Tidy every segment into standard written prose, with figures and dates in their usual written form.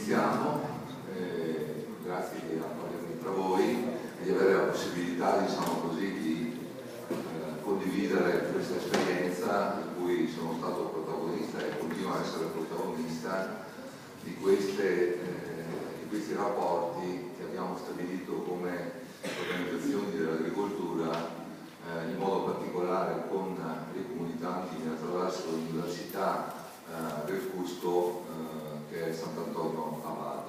iniziamo, grazie di accogliermi tra voi e di avere la possibilità, diciamo così, di condividere questa esperienza di cui sono stato protagonista e continuo a essere protagonista di questi rapporti che abbiamo stabilito come organizzazioni dell'agricoltura, in modo particolare con le comunità andine attraverso l'Università del Cusco, che è Sant'Antonio Abad.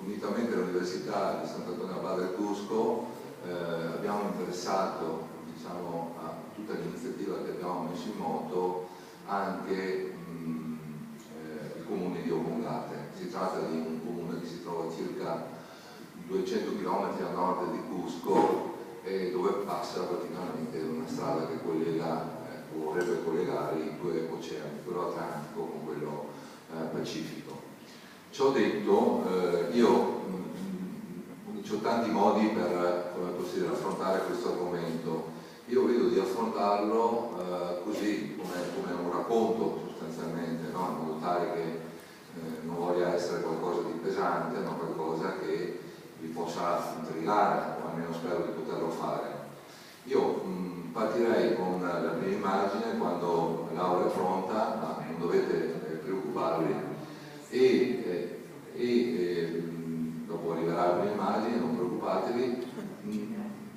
Unitamente all'Università di Sant'Antonio Abad del Cusco abbiamo interessato, diciamo, a tutta l'iniziativa che abbiamo messo in moto anche il comune di Omongate. Si tratta di un comune che si trova a circa 200 km a nord di Cusco e dove passa praticamente una strada che collega, vorrebbe collegare i due oceani, quello Atlantico con quello Pacifico. Ciò detto, io ho tanti modi per, come posso dire, affrontare questo argomento. Io vedo di affrontarlo così, come un racconto sostanzialmente, no? In modo tale che non voglia essere qualcosa di pesante, ma qualcosa che vi possa intrigare, o almeno spero di poterlo fare. Io partirei con la prima immagine. Quando l'aula è pronta, ma non dovete preoccuparvi, dopo arriverà la prima immagine, non preoccupatevi,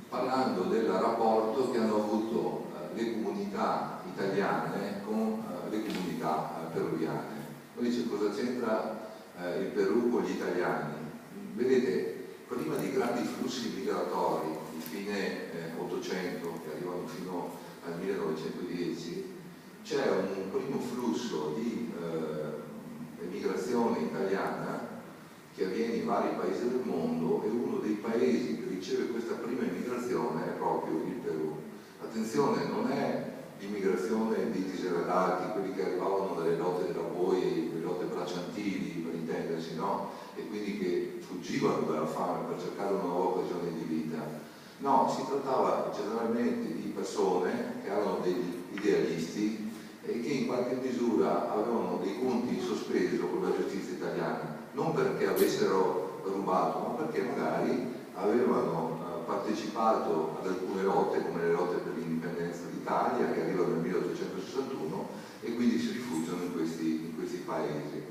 parlando del rapporto che hanno avuto le comunità italiane con le comunità peruviane. Noi dice, cosa c'entra il Perù con gli italiani? Vedete, prima di grandi flussi migratori di fine 800 che arrivano fino al 1910, c'è un primo flusso di emigrazione italiana che avviene in vari paesi del mondo, e uno dei paesi che riceve questa prima immigrazione è proprio il Perù. Attenzione, non è l'immigrazione dei diseredati, quelli che arrivavano dalle lotte della Poi, le lotte bracciantili per intendersi, no? E quindi che fuggivano dalla fame per cercare una nuova occasione di vita. No, si trattava generalmente di persone che erano degli idealisti e che in qualche misura avevano dei conti in sospeso con la giustizia italiana, non perché avessero rubato, ma perché magari avevano partecipato ad alcune lotte, come le lotte per l'indipendenza d'Italia, che arrivano nel 1861, e quindi si rifugiano in questi paesi.